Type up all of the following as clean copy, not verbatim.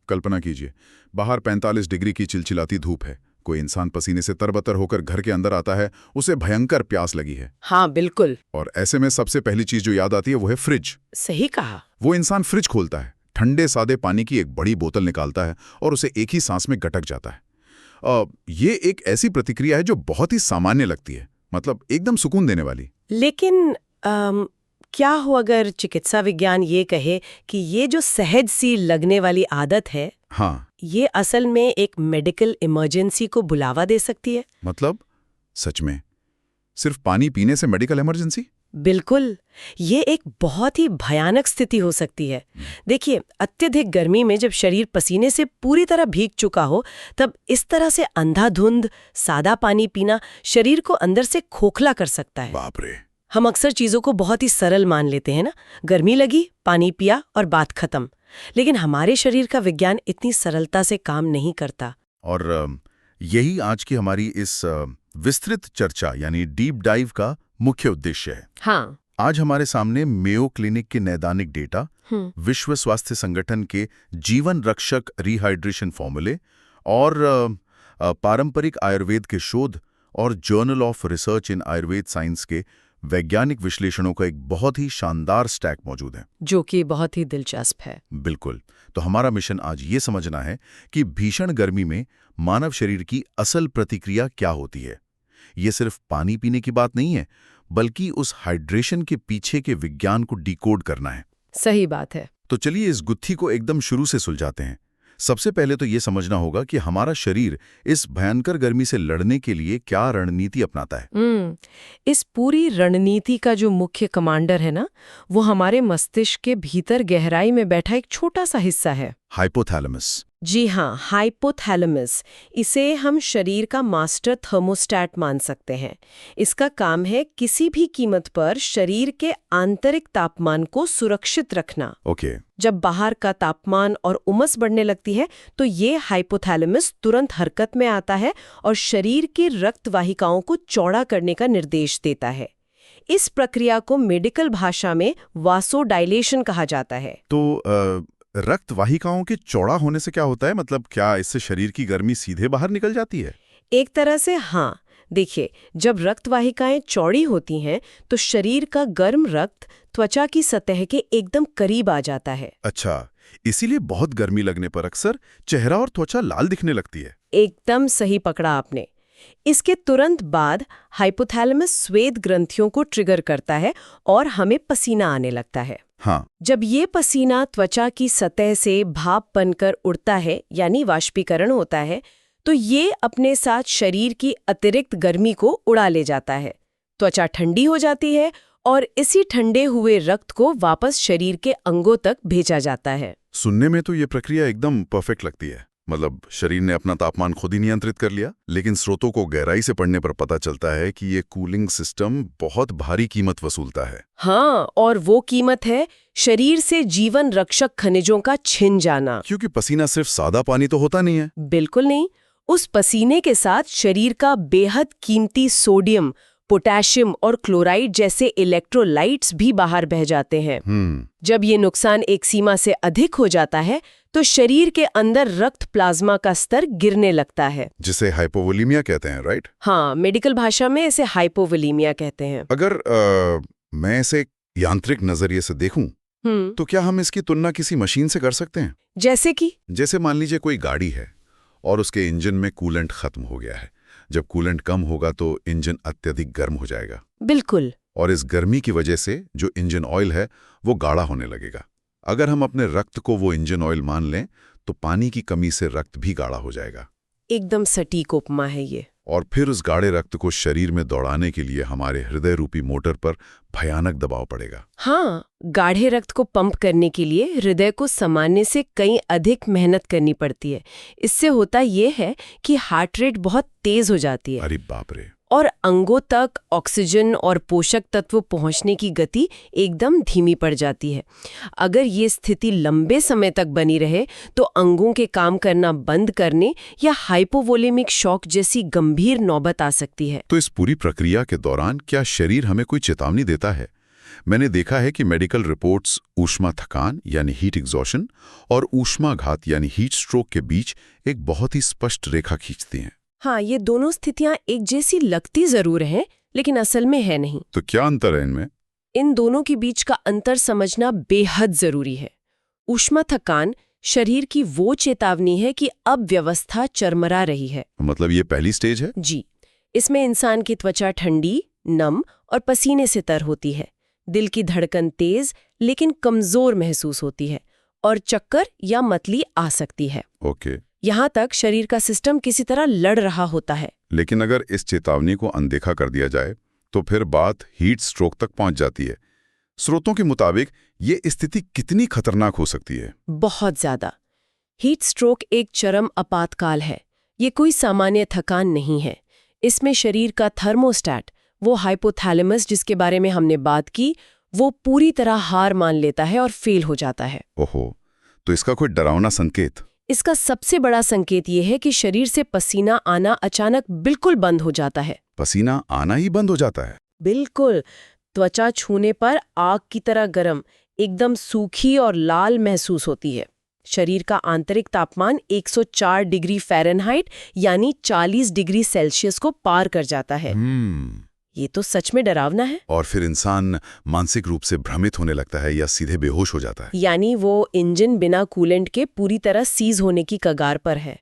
कल्पना कीजिए, बाहर 45 डिग्री की चिलचिलाती धूप है। कोई इंसान पसीने से तरबतर होकर घर के अंदर आता है, उसे भयंकर प्यास लगी है। हाँ बिल्कुल। और ऐसे में सबसे पहली चीज जो याद आती है वो है फ्रिज। सही कहा। वो इंसान फ्रिज खोलता है, ठंडे सादे पानी की एक बड़ी बोतल निकालता है और उसे एक ही सांस में गटक जाता है। ये एक ऐसी प्रतिक्रिया है जो बहुत ही सामान्य लगती है, मतलब एकदम सुकून देने वाली। लेकिन क्या हो अगर चिकित्सा विज्ञान ये कहे कि ये जो सहज सी लगने वाली आदत है, हाँ, ये असल में एक मेडिकल इमरजेंसी को बुलावा दे सकती है? मतलब सच में सिर्फ पानी पीने से मेडिकल इमरजेंसी? बिल्कुल, ये एक बहुत ही भयानक स्थिति हो सकती है। देखिए, अत्यधिक गर्मी में जब शरीर पसीने से पूरी तरह भीग चुका हो, तब इस तरह से अंधाधुंध सादा पानी पीना शरीर को अंदर से खोखला कर सकता है। बाप रे। हम अक्सर चीजों को बहुत ही सरल मान लेते हैं ना, गर्मी लगी, पानी पिया और बात खत्म। लेकिन हमारे शरीर का विज्ञान इतनी सरलता से काम नहीं करता। और यही आज की हमारी इस विस्तृत चर्चा यानी डीप डाइव का मुख्य उद्देश्य है। हाँ। आज हमारे सामने मेयो क्लिनिक के नैदानिक डेटा, विश्व स्वास्थ्य संगठन के जीवन रक्षक रिहाइड्रेशन फॉर्मूले और पारंपरिक आयुर्वेद के शोध और journal of research in Ayurveda science के वैज्ञानिक विश्लेषणों का एक बहुत ही शानदार स्टैक मौजूद है, जो कि बहुत ही दिलचस्प है। बिल्कुल। तो हमारा मिशन आज ये समझना है कि भीषण गर्मी में मानव शरीर की असल प्रतिक्रिया क्या होती है। ये सिर्फ पानी पीने की बात नहीं है, बल्कि उस हाइड्रेशन के पीछे के विज्ञान को डिकोड करना है। सही बात है। तो चलिए इस गुत्थी को एकदम शुरू से सुलझाते हैं। सबसे पहले तो ये समझना होगा कि हमारा शरीर इस भयंकर गर्मी से लड़ने के लिए क्या रणनीति अपनाता है। इस पूरी रणनीति का जो मुख्य कमांडर है ना, वो हमारे मस्तिष्क के भीतर गहराई में बैठा एक छोटा सा हिस्सा है, हाइपोथैलेमस। जी हाँ, हाइपोथैलेमस। इसे हम शरीर का मास्टर थर्मोस्टैट मान सकते हैं। इसका काम है किसी भी कीमत पर शरीर के आंतरिक तापमान को सुरक्षित रखना। ओके। जब बाहर का तापमान और उमस बढ़ने लगती है, तो ये हाइपोथैलेमस तुरंत हरकत में आता है और शरीर की रक्त वाहिकाओं को चौड़ा करने का निर्देश देता है। इस प्रक्रिया को मेडिकल भाषा में वासोडाइलेशन कहा जाता है। तो रक्त वाहिकाओं के चौड़ा होने से क्या होता है? मतलब क्या इससे शरीर की गर्मी सीधे बाहर निकल जाती है? एक तरह से हाँ। देखिए, जब रक्त वाहिकाएं चौड़ी होती हैं, तो शरीर का गर्म रक्त त्वचा की सतह के एकदम करीब आ जाता है। अच्छा, इसीलिए बहुत गर्मी लगने पर अक्सर चेहरा और त्वचा लाल दिखने लगती है। एकदम सही पकड़ा आपने। इसके तुरंत बाद हाइपोथैलेमस श्वेत ग्रंथियों को ट्रिगर करता है और हमें पसीना आने लगता है। हाँ। जब ये पसीना त्वचा की सतह से भाप बनकर उड़ता है, यानी वाष्पीकरण होता है, तो ये अपने साथ शरीर की अतिरिक्त गर्मी को उड़ा ले जाता है। त्वचा ठंडी हो जाती है और इसी ठंडे हुए रक्त को वापस शरीर के अंगों तक भेजा जाता है। सुनने में तो ये प्रक्रिया एकदम परफेक्ट लगती है, मतलब शरीर ने अपना तापमान खुद ही नियंत्रित कर लिया। लेकिन स्रोतों को गहराई से पढ़ने पर पता चलता है कि ये कूलिंग सिस्टम बहुत भारी कीमत वसूलता है। हाँ, और वो कीमत है शरीर से जीवन रक्षक खनिजों का छिन जाना। क्योंकि पसीना सिर्फ सादा पानी तो होता नहीं है। बिल्कुल नहीं। उस पसीने के साथ शरीर का बेहद कीमती सोडियम, पोटेशियम और क्लोराइड जैसे इलेक्ट्रोलाइट्स भी बाहर बह जाते हैं। जब ये नुकसान एक सीमा से अधिक हो जाता है, तो शरीर के अंदर रक्त प्लाज्मा का स्तर गिरने लगता है, जिसे हाइपोवोलीमिया कहते हैं, राइट? हाँ, मेडिकल भाषा में इसे हाइपोवोलीमिया कहते हैं। अगर मैं इसे यांत्रिक नजरिए से देखूं, तो क्या हम इसकी तुलना किसी मशीन से कर सकते हैं? जैसे मान लीजिए कोई गाड़ी है और उसके इंजन में कूलेंट खत्म हो गया है। जब कूलेंट कम होगा तो इंजन अत्यधिक गर्म हो जाएगा। बिल्कुल। और इस गर्मी की वजह से जो इंजन ऑयल है वो गाढ़ा होने लगेगा। अगर हम अपने रक्त को वो इंजन ऑयल मान लें, तो पानी की कमी से रक्त भी गाढ़ा हो जाएगा। एकदम सटीक उपमा है ये। और फिर उस गाढ़े रक्त को शरीर में दौड़ाने के लिए हमारे हृदय रूपी मोटर पर भयानक दबाव पड़ेगा। हाँ, गाढ़े रक्त को पंप करने के लिए हृदय को सामान्य से कई अधिक मेहनत करनी पड़ती है। इससे होता ये है कि हार्ट रेट बहुत तेज हो जाती है। अरे बाप रे। और अंगों तक ऑक्सीजन और पोषक तत्व पहुंचने की गति एकदम धीमी पड़ जाती है। अगर ये स्थिति लंबे समय तक बनी रहे, तो अंगों के काम करना बंद करने या हाइपोवोलेमिक शॉक जैसी गंभीर नौबत आ सकती है। तो इस पूरी प्रक्रिया के दौरान क्या शरीर हमें कोई चेतावनी देता है? मैंने देखा है कि मेडिकल रिपोर्ट्स ऊष्मा थकान यानी हीट एग्जॉशन और ऊष्माघात यानी हीट स्ट्रोक के बीच एक बहुत ही स्पष्ट रेखा खींचती हैं। हाँ, ये दोनों स्थितियां एक जैसी लगती जरूर हैं, लेकिन असल में है नहीं। तो क्या अंतर है इनमें? इन दोनों के बीच का अंतर समझना बेहद जरूरी है। ऊष्मा थकान शरीर की वो चेतावनी है कि अब व्यवस्था चरमरा रही है। मतलब ये पहली स्टेज है? जी, इसमें इंसान की त्वचा ठंडी, नम और पसीने से तर होती है। दिल की धड़कन तेज लेकिन कमजोर महसूस होती है और चक्कर या मतली आ सकती है। ओके। यहाँ तक शरीर का सिस्टम किसी तरह लड़ रहा होता है। लेकिन अगर इस चेतावनी को अनदेखा कर दिया जाए तो फिर बात हीट स्ट्रोक तक पहुंच जाती है। स्रोतों के मुताबिक ये स्थिति कितनी खतरनाक हो सकती है? बहुत ज्यादा। हीट स्ट्रोक एक चरम आपातकाल है। ये कोई सामान्य थकान नहीं है। इसमें शरीर का थर्मोस्टैट, वो हाइपोथैलेमस जिसके बारे में हमने बात की, वो पूरी तरह हार मान लेता है और फेल हो जाता है। ओहो, तो इसका कोई डरावना संकेत? इसका सबसे बड़ा संकेत ये है कि शरीर से पसीना आना अचानक बिल्कुल बंद हो जाता है। पसीना आना ही बंद हो जाता है? बिल्कुल। त्वचा छूने पर आग की तरह गर्म, एकदम सूखी और लाल महसूस होती है। शरीर का आंतरिक तापमान 104 डिग्री फ़ारेनहाइट यानी 40 डिग्री सेल्सियस को पार कर जाता है। ये तो सच में डरावना है। और फिर इंसान मानसिक रूप से भ्रमित होने लगता है या सीधे बेहोश हो जाता है। यानी वो इंजन बिना कूलेंट के पूरी तरह सीज होने की कगार पर है।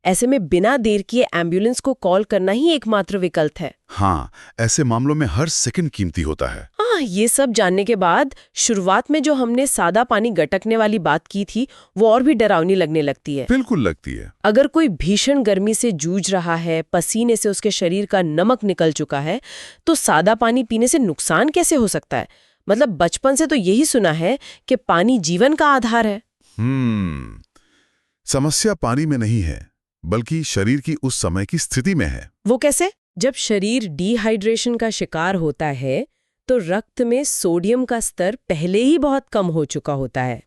ऐसे में बिना देर किए एम्बुलेंस को कॉल करना ही एकमात्र विकल्प है। हाँ, ऐसे मामलों में हर सेकंड कीमती होता है। हाँ, ये सब जानने के बाद शुरुआत में जो हमने सादा पानी गटकने वाली बात की थी, वो और भी डरावनी लगने लगती है। बिल्कुल लगती है। अगर कोई भीषण गर्मी से जूझ रहा है, पसीने से उसके शरीर का नमक निकल चुका है, तो सादा पानी पीने से नुकसान कैसे हो सकता है? मतलब बचपन से तो यही सुना है कि पानी जीवन का आधार है। समस्या पानी में नहीं है, बल्कि शरीर की उस समय की स्थिति में है। वो कैसे? जब शरीर डिहाइड्रेशन का शिकार होता है तो रक्त में सोडियम का स्तर पहले ही बहुत कम हो चुका होता है।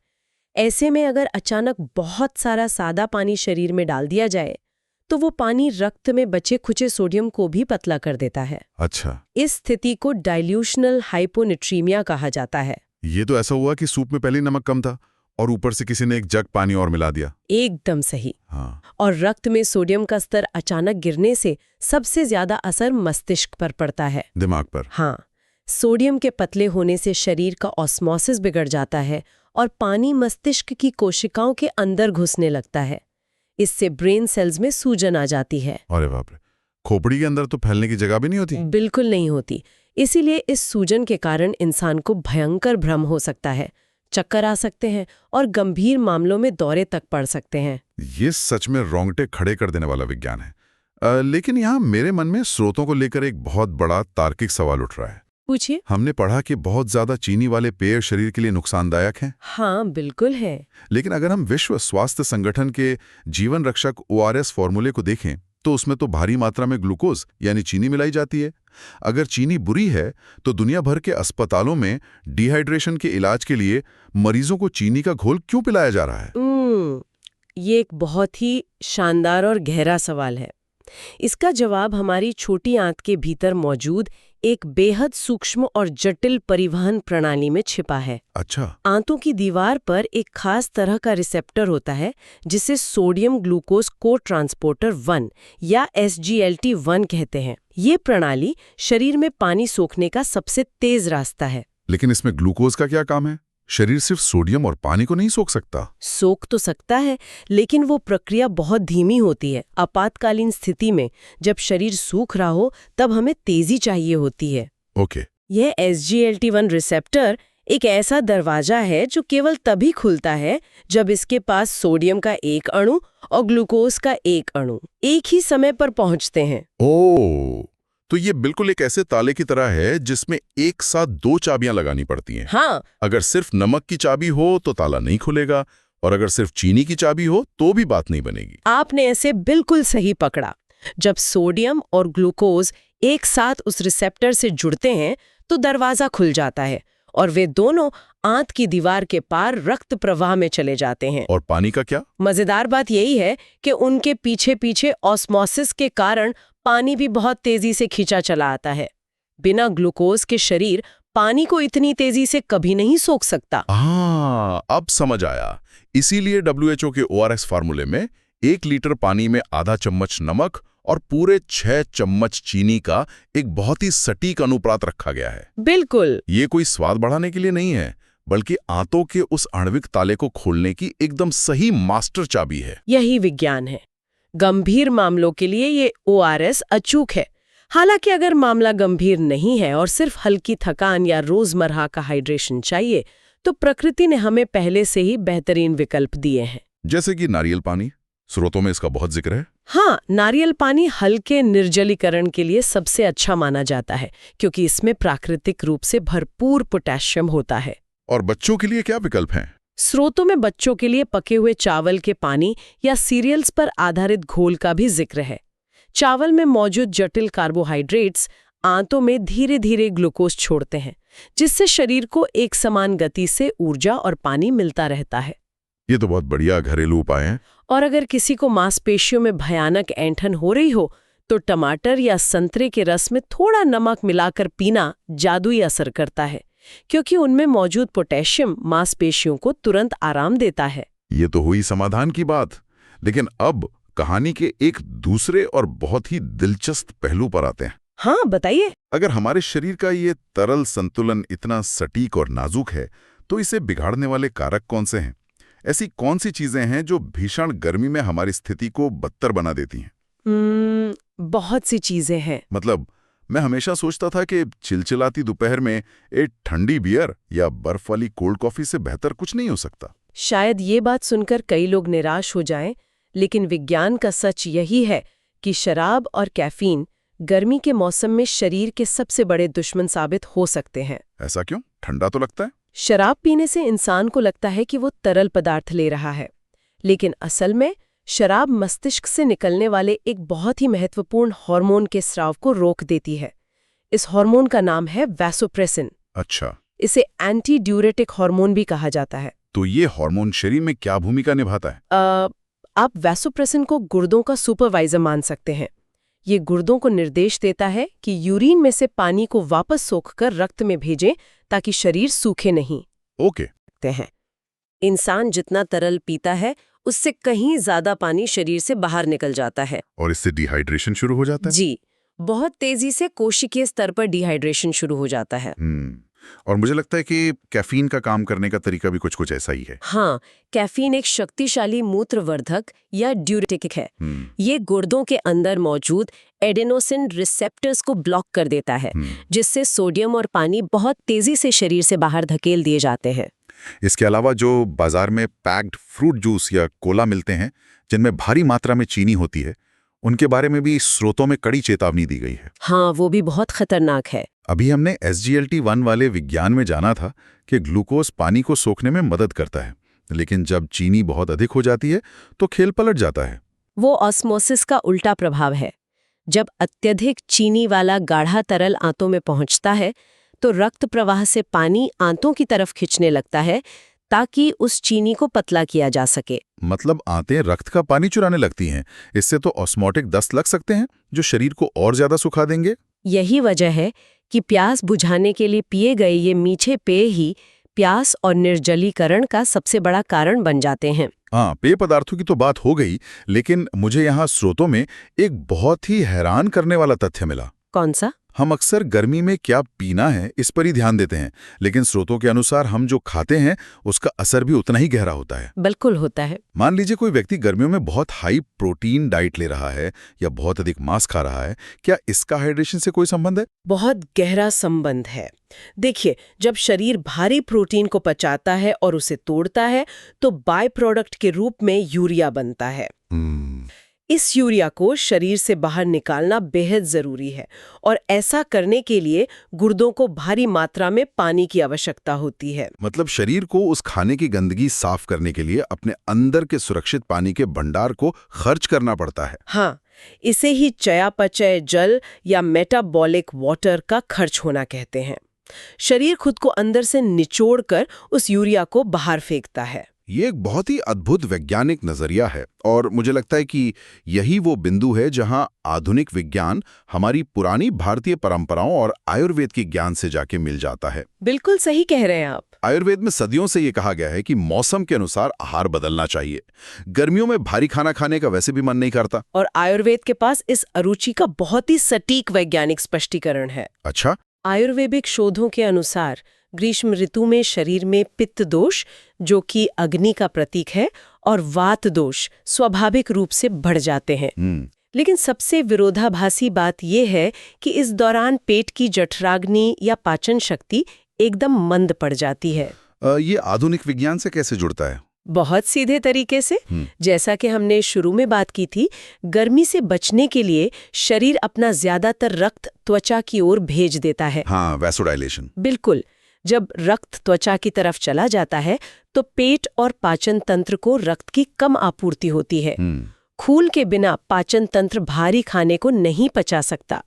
ऐसे में अगर अचानक बहुत सारा सादा पानी शरीर में डाल दिया जाए तो वो पानी रक्त में बचे खुचे सोडियम को भी पतला कर देता है। अच्छा। इस स्थिति को डाइल्यूशनल हाइपोनेट्रीमिया कहा जाता है। ये तो ऐसा हुआ कि सूप में पहले ही नमक कम था और ऊपर से किसी ने एक जग पानी और मिला दिया। एकदम सही। हाँ। और रक्त में सोडियम का स्तर अचानक गिरने से सबसे ज्यादा असर मस्तिष्क पर पड़ता है। दिमाग पर? हाँ। सोडियम के पतले होने से शरीर का ऑस्मोसिस बिगड़ जाता है और पानी मस्तिष्क की कोशिकाओं के अंदर घुसने लगता है। इससे ब्रेन सेल्स में सूजन आ जाती है। अरे बाप रे, खोपड़ी के अंदर तो फैलने की जगह भी नहीं होती? बिल्कुल नहीं होती। इसीलिए इस सूजन के कारण इंसान को भयंकर भ्रम हो सकता है, चक्कर आ सकते हैं और गंभीर मामलों में दौरे तक पड़ सकते हैं। ये सच में रोंगटे खड़े कर देने वाला विज्ञान है। लेकिन यहाँ मेरे मन में स्रोतों को लेकर एक बहुत बड़ा तार्किक सवाल उठ रहा है। पूछिए। हमने पढ़ा कि बहुत ज्यादा चीनी वाले पेय शरीर के लिए नुकसानदायक हैं। हाँ, बिल्कुल है। लेकिन अगर हम विश्व स्वास्थ्य संगठन के जीवन रक्षक ORS फॉर्मूले को देखें तो उसमें तो भारी मात्रा में ग्लूकोज यानी चीनी मिलाई जाती है। अगर चीनी बुरी है तो दुनिया भर के अस्पतालों में डिहाइड्रेशन के इलाज के लिए मरीजों को चीनी का घोल क्यों पिलाया जा रहा है? ये एक बहुत ही शानदार और गहरा सवाल है। इसका जवाब हमारी छोटी आंत के भीतर मौजूद एक बेहद सूक्ष्म और जटिल परिवहन प्रणाली में छिपा है। अच्छा। आंतों की दीवार पर एक खास तरह का रिसेप्टर होता है जिसे सोडियम ग्लूकोज को ट्रांसपोर्टर 1 या SGLT1 कहते हैं। ये प्रणाली शरीर में पानी सोखने का सबसे तेज रास्ता है। लेकिन इसमें ग्लूकोज का क्या काम है? शरीर सिर्फ सोडियम और पानी को नहीं सोख सकता? सोख तो सकता है, लेकिन वो प्रक्रिया बहुत धीमी होती है। आपातकालीन स्थिति में जब शरीर सूख रहा हो तब हमें तेजी चाहिए होती है। ओके। यह SGLT1 रिसेप्टर एक ऐसा दरवाजा है जो केवल तभी खुलता है जब इसके पास सोडियम का एक अणु और ग्लूकोज का एक अणु एक ही समय पर पहुंचते हैं। ओह, तो ये बिल्कुल एक ऐसे ताले की तरह है जिसमें एक साथ 2 चाबियां लगानी पड़ती हैं। हाँ। अगर सिर्फ नमक की चाबी हो तो ताला नहीं खुलेगा और अगर सिर्फ चीनी की चाबी हो तो भी बात नहीं बनेगी। आपने ऐसे बिल्कुल सही पकड़ा। जब सोडियम और ग्लूकोज एक साथ उस रिसेप्टर से जुड़ते हैं तो दरवाजा खुल जाता है और वे दोनों आंत की दीवार के पार रक्त प्रवाह में चले जाते हैं। और पानी का क्या? मजेदार बात यही है कि उनके पीछे पीछे ऑस्मोसिस के कारण पानी भी बहुत तेजी से खींचा चला आता है। बिना ग्लूकोज के शरीर पानी को इतनी तेजी से कभी नहीं सोख सकता। हाँ, अब समझ आया। इसीलिए WHO के ORS फार्मूले में 1 लीटर पानी में आधा चम्मच नमक और पूरे 6 चम्मच चीनी का एक बहुत ही सटीक अनुपात रखा गया है। बिल्कुल। ये कोई स्वाद बढ़ाने के लिए नहीं है, बल्कि आंतों के उस आणविक ताले को खोलने की एकदम सही मास्टर चाबी है। यही विज्ञान है। गंभीर मामलों के लिए ये ORS अचूक है। हालांकि अगर मामला गंभीर नहीं है और सिर्फ हल्की थकान या रोजमर्रा का हाइड्रेशन चाहिए, तो प्रकृति ने हमें पहले से ही बेहतरीन विकल्प दिए हैं। जैसे कि नारियल पानी, स्रोतों में इसका बहुत जिक्र है। हाँ, नारियल पानी हल्के निर्जलीकरण के लिए सबसे अच्छा माना जाता है, क्योंकि इसमें प्राकृतिक रूप से भरपूर पोटेशियम होता है। और बच्चों के लिए क्या विकल्प हैं? स्रोतों में बच्चों के लिए पके हुए चावल के पानी या सीरियल्स पर आधारित घोल का भी जिक्र है। चावल में मौजूद जटिल कार्बोहाइड्रेट्स आंतों में धीरे धीरे ग्लूकोज छोड़ते हैं, जिससे शरीर को एक समान गति से ऊर्जा और पानी मिलता रहता है। ये तो बहुत बढ़िया घरेलू उपाय हैं। और अगर किसी को मांसपेशियों में भयानक ऐंठन हो रही हो, तो टमाटर या संतरे के रस में थोड़ा नमक मिलाकर पीना जादुई असर करता है, क्योंकि उनमें मौजूद पोटेशियम मांसपेशियों को तुरंत आराम देता है। ये तो हुई समाधान की बात। लेकिन अब कहानी के एक दूसरे और बहुत ही दिलचस्प पहलू पर आते हैं। हाँ, बताइए। अगर हमारे शरीर का ये तरल संतुलन इतना सटीक और नाजुक है, तो इसे बिगाड़ने वाले कारक कौन से हैं? ऐसी कौन सी चीजें हैं जो भीषण गर्मी में हमारी स्थिति को बदतर बना देती हैं? बहुत सी चीजें हैं। मतलब मैं हमेशा सोचता था कि चिलचिलाती दोपहर में एक ठंडी बियर या बर्फ वाली कोल्ड कॉफी से बेहतर कुछ नहीं हो सकता। शायद ये बात सुनकर कई लोग निराश हो जाएं, लेकिन विज्ञान का सच यही है कि शराब और कैफीन गर्मी के मौसम में शरीर के सबसे बड़े दुश्मन साबित हो सकते हैं। ऐसा क्यों? ठंडा तो लगता है। शराब पीने से इंसान को लगता है कि वो तरल पदार्थ ले रहा है, लेकिन असल में शराब मस्तिष्क से निकलने वाले एक बहुत ही महत्वपूर्ण हार्मोन के स्राव को रोक देती है। इस हार्मोन का नाम है वैसोप्रेसिन। अच्छा। इसे एंटी ड्यूरेटिक हार्मोन भी कहा जाता है। तो ये हार्मोन शरीर में क्या भूमिका निभाता है? आप वैसोप्रेसिन को गुर्दों का सुपरवाइजर मान सकते हैं। ये गुर्दों को निर्देश देता है कि यूरिन में से पानी को वापस सोखकर रक्त में भेजें, ताकि शरीर सूखे नहीं। ओके। हैं इंसान जितना तरल पीता है, उससे कहीं ज्यादा पानी शरीर से बाहर निकल जाता है। और इससे डिहाइड्रेशन शुरू हो जाता है? जी, बहुत तेजी से कोशिकीय स्तर पर डिहाइड्रेशन शुरू हो जाता है। और मुझे लगता है कि कैफीन का काम करने का तरीका भी कुछ ऐसा ही है। हाँ, कैफीन एक शक्तिशाली मूत्रवर्धक या ड्यूरेटिक है। ये गुर्दों के अंदर मौजूद एडेनोसिन रिसेप्टर्स को ब्लॉक कर देता है, जिससे सोडियम और पानी बहुत तेजी से शरीर से बाहर धकेल दिए जाते हैं। इसके अलावा जो बाजार में पैक्ड फ्रूट जूस या कोला मिलते हैं, जिनमें भारी मात्रा में चीनी होती है, उनके बारे में भी स्रोतों में कड़ी चेतावनी दी गई है। हाँ, वो भी बहुत खतरनाक है। अभी हमने SGLT1 वाले विज्ञान में जाना था कि ग्लूकोज पानी को सोखने में मदद करता है, लेकिन जब चीनी बहुत अधिक हो जाती है तो खेल पलट जाता है। वो ऑस्मोसिस का उल्टा प्रभाव है। जब अत्यधिक चीनी वाला गाढ़ा तरल आंतों में पहुंचता है, तो रक्त प्रवाह से पानी आंतों की तरफ खिंचने लगता है, ताकि उस चीनी को पतला किया जा सके। मतलब आंतें रक्त का पानी चुराने लगती हैं। इससे तो ऑस्मोटिक दस्त लग सकते हैं, जो शरीर को और ज्यादा सुखा देंगे। यही वजह है कि प्यास बुझाने के लिए पिए गए ये मीठे पेय ही प्यास और निर्जलीकरण का सबसे बड़ा कारण बन जाते हैं। हाँ, पेय पदार्थों की तो बात हो गई, लेकिन मुझे यहाँ स्रोतों में एक बहुत ही हैरान करने वाला तथ्य मिला। कौन सा? हम अक्सर गर्मी में क्या पीना है इस पर ही ध्यान देते हैं, लेकिन स्रोतों के अनुसार हम जो खाते हैं उसका असर भी उतना ही गहरा होता है। बिल्कुल होता है। मान लीजिए कोई व्यक्ति गर्मियों में बहुत हाई प्रोटीन डाइट ले रहा है या बहुत अधिक मांस खा रहा है, क्या इसका हाइड्रेशन से कोई संबंध है? बहुत गहरा संबंध है। देखिए, जब शरीर भारी प्रोटीन को पचाता है और उसे तोड़ता है, तो बाय प्रोडक्ट के रूप में यूरिया बनता है। इस यूरिया को शरीर से बाहर निकालना बेहद जरूरी है, और ऐसा करने के लिए गुर्दों को भारी मात्रा में पानी की आवश्यकता होती है। मतलब शरीर को उस खाने की गंदगी साफ करने के लिए अपने अंदर के सुरक्षित पानी के भंडार को खर्च करना पड़ता है। हाँ, इसे ही चयापचय जल या मेटाबॉलिक वाटर का खर्च होना कहते हैं। शरीर खुद को अंदर से निचोड़कर उस यूरिया को बाहर फेंकता है। ये एक बहुत ही अद्भुत वैज्ञानिक नजरिया है और मुझे लगता है कि यही वो बिंदु है जहां आधुनिक विज्ञान हमारी पुरानी भारतीय परंपराओं और आयुर्वेद के ज्ञान से जाके मिल जाता है। बिल्कुल सही कह रहे हैं आप। आयुर्वेद में सदियों से ये कहा गया है कि मौसम के अनुसार आहार बदलना चाहिए। गर्मियों में भारी खाना खाने का वैसे भी मन नहीं करता। और आयुर्वेद के पास इस अरुचि का बहुत ही सटीक वैज्ञानिक स्पष्टीकरण है। अच्छा। आयुर्वेदिक शोधों के अनुसार ग्रीष्म ऋतु में शरीर में पित्त दोष, जो कि अग्नि का प्रतीक है, और वात दोष स्वाभाविक रूप से बढ़ जाते हैं। लेकिन सबसे विरोधाभासी बात यह है कि इस दौरान पेट की जठराग्नि या पाचन शक्ति एकदम मंद पड़ जाती है। ये आधुनिक विज्ञान से कैसे जुड़ता है? बहुत सीधे तरीके से। जैसा कि हमने शुरू में बात की थी, गर्मी से बचने के लिए शरीर अपना ज्यादातर रक्त त्वचा की ओर भेज देता है। हाँ, वैसोडाइलेशन। बिल्कुल। जब रक्त त्वचा की तरफ चला जाता है तो पेट और पाचन तंत्र को रक्त की कम आपूर्ति होती है। खून के बिना पाचन तंत्र भारी खाने को नहीं पचा सकता।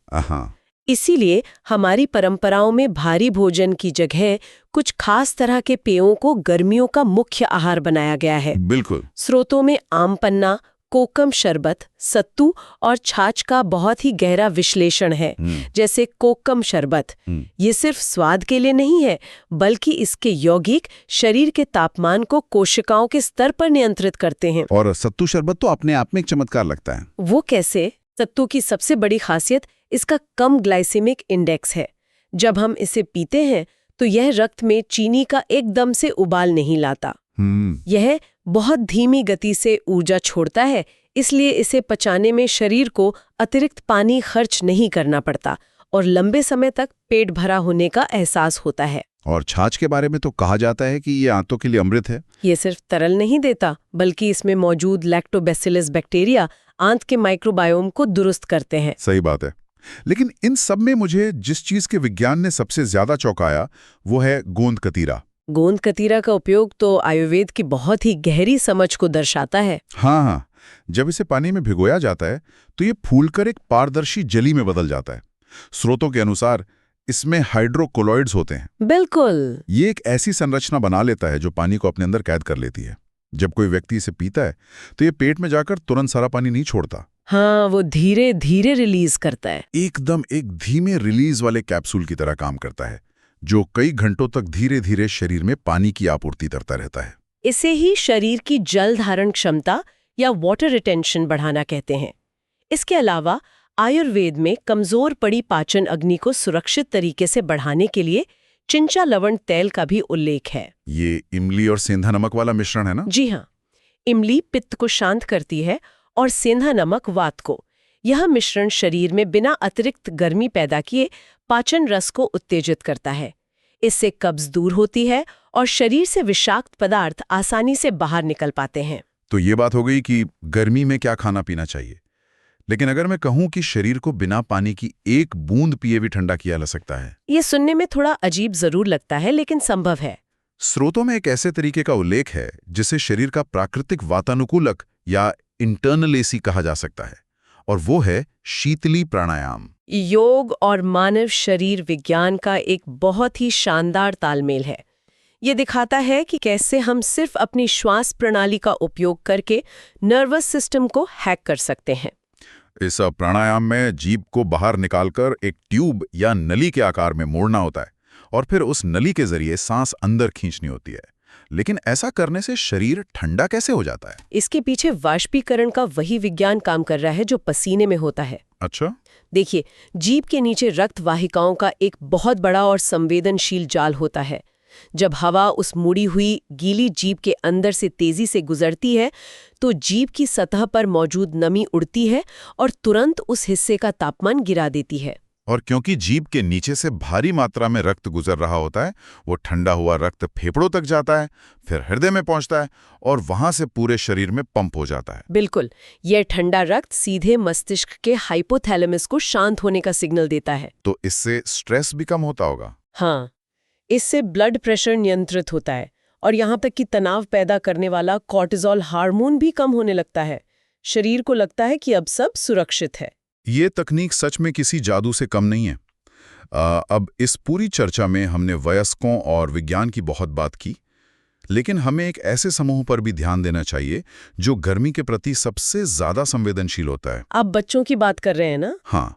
इसीलिए हमारी परंपराओं में भारी भोजन की जगह कुछ खास तरह के पेयों को गर्मियों का मुख्य आहार बनाया गया है। बिल्कुल। स्रोतों में आम पन्ना, कोकम शरबत, सत्तू और छाछ का बहुत ही गहरा विश्लेषण है। जैसे कोकम शरबत, ये सिर्फ स्वाद के लिए नहीं है, बल्कि इसके यौगिक शरीर के तापमान को कोशिकाओं के स्तर पर नियंत्रित करते हैं। और सत्तू शरबत तो अपने आप में एक चमत्कार लगता है। वो कैसे? सत्तू की सबसे बड़ी खासियत इसका कम ग्लाइसेमिक इंडेक्स है। जब हम इसे पीते हैं तो यह रक्त में चीनी का एकदम से उबाल नहीं लाता। यह बहुत धीमी गति से ऊर्जा छोड़ता है, इसलिए इसे पचाने में शरीर को अतिरिक्त पानी खर्च नहीं करना पड़ता और लंबे समय तक पेट भरा होने का एहसास होता है। और छाछ के बारे में तो कहा जाता है कि ये आंतों के लिए अमृत है। ये सिर्फ तरल नहीं देता, बल्कि इसमें मौजूद लैक्टोबैसिलस बैक्टीरिया आंत के माइक्रोबायोम को दुरुस्त करते हैं। सही बात है। लेकिन इन सब में मुझे जिस चीज के विज्ञान ने सबसे ज्यादा चौंकाया वो है गोंद कतीरा। गोंद कतीरा का उपयोग तो आयुर्वेद की बहुत ही गहरी समझ को दर्शाता है। हाँ, जब इसे पानी में भिगोया जाता है तो ये फूलकर एक पारदर्शी जली में बदल जाता है। स्रोतों के अनुसार इसमें हाइड्रोकोलॉइड्स होते हैं। बिल्कुल। ये एक ऐसी संरचना बना लेता है जो पानी को अपने अंदर कैद कर लेती है। जब कोई व्यक्ति इसे पीता है तो ये पेट में जाकर तुरंत सारा पानी नहीं छोड़ता। हाँ, वो धीरे धीरे रिलीज करता है। एकदम एक धीमे रिलीज वाले कैप्सूल की तरह काम करता है, जो कई घंटों तक धीरे धीरे शरीर में पानी की आपूर्ति करता रहता है। इसे ही शरीर की जल धारण क्षमता या वाटर रिटेंशन बढ़ाना कहते हैं। इसके अलावा आयुर्वेद में कमजोर पड़ी पाचन अग्नि को सुरक्षित तरीके से बढ़ाने के लिए चिंचा लवण तेल का भी उल्लेख है। ये इमली और सेंधा नमक वाला मिश्रण है ना? जी हाँ। इमली पित्त को शांत करती है और सेंधा नमक वात को। यह मिश्रण शरीर में बिना अतिरिक्त गर्मी पैदा किए पाचन रस को उत्तेजित करता है। इससे कब्ज दूर होती है और शरीर से विषाक्त पदार्थ आसानी से बाहर निकल पाते हैं। तो ये बात हो गई कि गर्मी में क्या खाना पीना चाहिए। लेकिन अगर मैं कहूं कि शरीर को बिना पानी की एक बूंद पिए भी ठंडा किया जा सकता है, ये सुनने में थोड़ा अजीब जरूर लगता है, लेकिन संभव है। स्रोतों में एक ऐसे तरीके का उल्लेख है जिसे शरीर का प्राकृतिक वातानुकूलक या इंटरनल एसी कहा जा सकता है, और वो है शीतली प्राणायाम। योग और मानव शरीर विज्ञान का एक बहुत ही शानदार तालमेल है। ये दिखाता है कि कैसे हम सिर्फ अपनी श्वास प्रणाली का उपयोग करके नर्वस सिस्टम को हैक कर सकते हैं। इस प्राणायाम में जीभ को बाहर निकालकर एक ट्यूब या नली के आकार में मोड़ना होता है और फिर उस नली के जरिए सांस अंदर खींचनी होती है। लेकिन ऐसा करने से शरीर ठंडा कैसे हो जाता है? इसके पीछे वाष्पीकरण का वही विज्ञान काम कर रहा है जो पसीने में होता है। अच्छा। देखिए, जीभ के नीचे रक्त वाहिकाओं का एक बहुत बड़ा और संवेदनशील जाल होता है। जब हवा उस मुड़ी हुई गीली जीभ के अंदर से तेजी से गुजरती है तो जीभ की सतह पर मौजूद नमी उड़ती है और तुरंत उस हिस्से का तापमान गिरा देती है। और क्योंकि जीभ के नीचे से भारी मात्रा में रक्त गुजर रहा होता है, वो ठंडा हुआ रक्त फेफड़ों तक जाता है, फिर हृदय में पहुंचता है और वहां से पूरे शरीर में पंप हो जाता है। बिल्कुल। यह ठंडा रक्त सीधे मस्तिष्क के हाइपोथैलेमस को शांत होने का सिग्नल देता है। तो इससे स्ट्रेस भी कम होता होगा? हाँ, इससे ब्लड प्रेशर नियंत्रित होता है और यहाँ तक कि तनाव पैदा करने वाला कॉर्टिसोल हार्मोन भी कम होने लगता है। शरीर को लगता है कि अब सब सुरक्षित है। ये तकनीक सच में किसी जादू से कम नहीं है। अब इस पूरी चर्चा में हमने वयस्कों और विज्ञान की बहुत बात की, लेकिन हमें एक ऐसे समूह पर भी ध्यान देना चाहिए जो गर्मी के प्रति सबसे ज्यादा संवेदनशील होता है। आप बच्चों की बात कर रहे हैं ना? हाँ,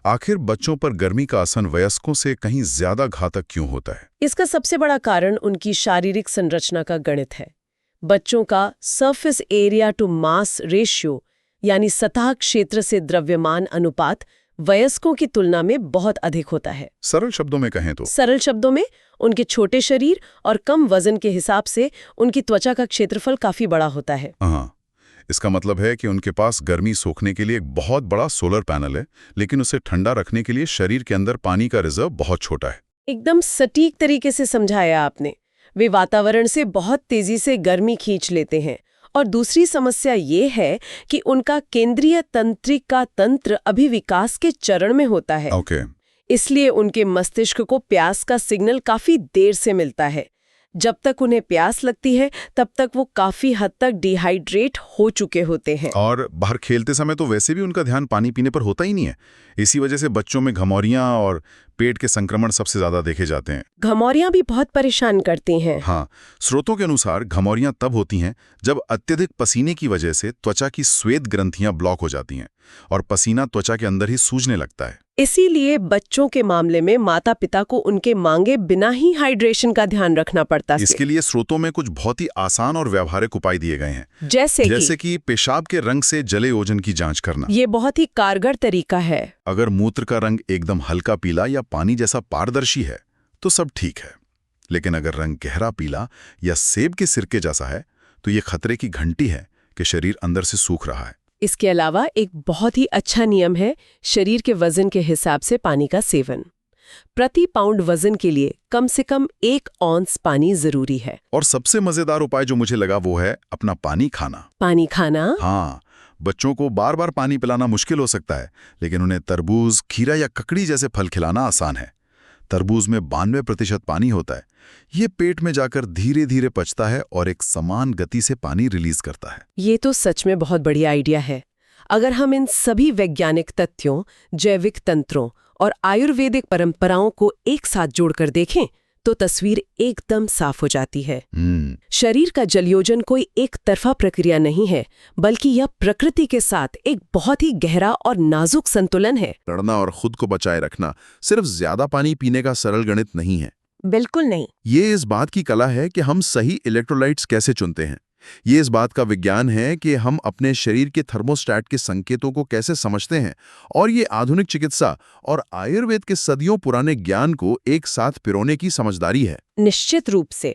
आखिर बच्चों पर गर्मी का असर वयस्कों से कहीं ज्यादा घातक क्यों होता है? इसका सबसे बड़ा कारण उनकी शारीरिक संरचना का गणित है। बच्चों का surface area to mass ratio यानी सतह क्षेत्र से द्रव्यमान अनुपात वयस्कों की तुलना में बहुत अधिक होता है। सरल शब्दों में कहें तो सरल शब्दों में उनके छोटे शरीर और कम वजन के हिसाब से उनकी त्वचा का क्षेत्रफल काफी बड़ा होता है। हाँ, इसका मतलब है कि उनके पास गर्मी सोखने के लिए एक बहुत बड़ा सोलर पैनल है, लेकिन उसे ठंडा रखने के लिए शरीर के अंदर पानी का रिजर्व बहुत छोटा है। एकदम सटीक तरीके से समझाया आपने। वे वातावरण से बहुत तेजी से गर्मी खींच लेते हैं। और दूसरी समस्या ये है कि उनका केंद्रीय तंत्रिका तंत्र अभी विकास के चरण में होता है। ओके। इसलिए उनके मस्तिष्क को प्यास का सिग्नल काफी देर से मिलता है। जब तक उन्हें प्यास लगती है तब तक वो काफी हद तक डिहाइड्रेट हो चुके होते हैं। और बाहर खेलते समय तो वैसे भी उनका ध्यान पानी पीने पर होता ही नहीं है। इसी वजह से बच्चों में घमौरियां और पेट के संक्रमण सबसे ज्यादा देखे जाते हैं। घमौरियां भी बहुत परेशान करती हैं। हाँ, स्रोतों के अनुसार घमौरियां तब होती हैं जब अत्यधिक पसीने की वजह से त्वचा की श्वेत ग्रंथियां ब्लॉक हो जाती हैं और पसीना त्वचा के अंदर ही सूजने लगता है। इसीलिए बच्चों के मामले में माता पिता को उनके मांगे बिना ही हाइड्रेशन का ध्यान रखना पड़ता है। इसके लिए स्रोतों में कुछ बहुत ही आसान और व्यावहारिक उपाय दिए गए हैं, जैसे कि पेशाब के रंग से जले ओजन की जांच करना। ये बहुत ही कारगर तरीका है। अगर मूत्र का रंग एकदम हल्का पीला या पानी जैसा पारदर्शी है तो सब ठीक है, लेकिन अगर रंग गहरा पीला या सेब के सिरके जैसा है तो ये खतरे की घंटी है कि शरीर अंदर से सूख रहा है। इसके अलावा एक बहुत ही अच्छा नियम है शरीर के वजन के हिसाब से पानी का सेवन। प्रति पाउंड वजन के लिए कम से कम 1 औंस पानी जरूरी है। और सबसे मजेदार उपाय जो मुझे लगा वो है अपना पानी खाना। पानी खाना? हाँ, बच्चों को बार बार पानी पिलाना मुश्किल हो सकता है, लेकिन उन्हें तरबूज, खीरा या ककड़ी जैसे फल खिलाना आसान है। तरबूज में 92% पानी होता है। ये पेट में जाकर धीरे धीरे पचता है और एक समान गति से पानी रिलीज करता है। ये तो सच में बहुत बढ़िया आइडिया है। अगर हम इन सभी वैज्ञानिक तथ्यों, जैविक तंत्रों और आयुर्वेदिक परंपराओं को एक साथ जोड़कर देखें तो तस्वीर एकदम साफ हो जाती है। शरीर का जलयोजन कोई एक तरफा प्रक्रिया नहीं है, बल्कि यह प्रकृति के साथ एक बहुत ही गहरा और नाजुक संतुलन है। लड़ना और खुद को बचाए रखना सिर्फ ज्यादा पानी पीने का सरल गणित नहीं है। बिल्कुल नहीं। ये इस बात की कला है कि हम सही इलेक्ट्रोलाइट्स कैसे चुनते हैं। ये इस बात का विज्ञान है कि हम अपने शरीर के थर्मोस्टैट के संकेतों को कैसे समझते हैं, और ये आधुनिक चिकित्सा और आयुर्वेद के सदियों पुराने ज्ञान को एक साथ पिरोने की समझदारी है। निश्चित रूप से।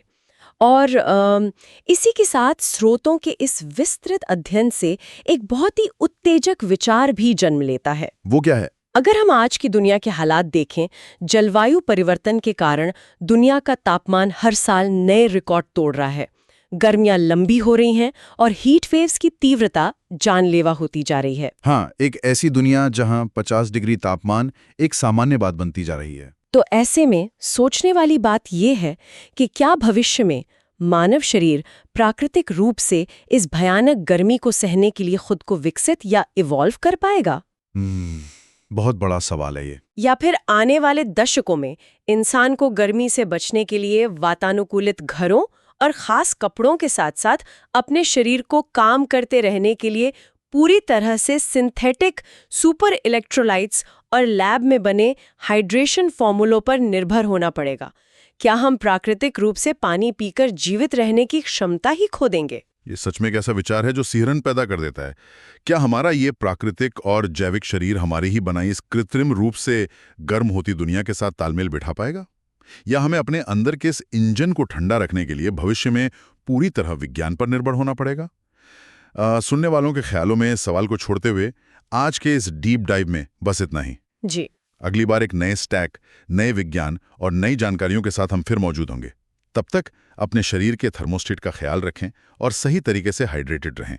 और इसी के साथ स्रोतों के इस विस्तृत अध्ययन से एक बहुत ही उत्तेजक विचार भी जन्म लेता है। वो क्या है? अगर हम आज की दुनिया के हालात देखें, जलवायु परिवर्तन के कारण दुनिया का तापमान हर साल नए रिकॉर्ड तोड़ रहा है। गर्मियां लंबी हो रही हैं और हीट वेव्स की तीव्रता जानलेवा होती जा रही है। हाँ, एक ऐसी दुनिया जहां 50 डिग्री तापमान एक सामान्य बात बनती जा रही है। तो ऐसे में सोचने वाली बात यह है कि क्या भविष्य में मानव शरीर प्राकृतिक रूप से इस भयानक गर्मी को सहने के लिए खुद को विकसित या इवॉल्व कर पाएगा? बहुत बड़ा सवाल है ये। या फिर आने वाले दशकों में इंसान को गर्मी से बचने के लिए वातानुकूलित घरों और खास कपड़ों के साथ साथ अपने शरीर को काम करते रहने के लिए पूरी तरह से सिंथेटिक सुपर इलेक्ट्रोलाइट्स और लैब में बने हाइड्रेशन फॉर्मूलों पर निर्भर होना पड़ेगा? क्या हम प्राकृतिक रूप से पानी पीकर जीवित रहने की क्षमता ही खो देंगे? ये सच में एक ऐसा विचार है जो सिहरन पैदा कर देता है। क्या हमारा ये प्राकृतिक और जैविक शरीर हमारी ही बनाई इस कृत्रिम रूप से गर्म होती दुनिया के साथ तालमेल बिठा पाएगा, या हमें अपने अंदर के इस इंजन को ठंडा रखने के लिए भविष्य में पूरी तरह विज्ञान पर निर्भर होना पड़ेगा? सुनने वालों के ख्यालों में इस सवाल को छोड़ते हुए आज के इस डीप डाइव में बस इतना ही जी। अगली बार एक नए स्टैक, नए विज्ञान और नई जानकारियों के साथ हम फिर मौजूद होंगे। तब तक अपने शरीर के थर्मोस्टेट का ख्याल रखें और सही तरीके से हाइड्रेटेड रहें।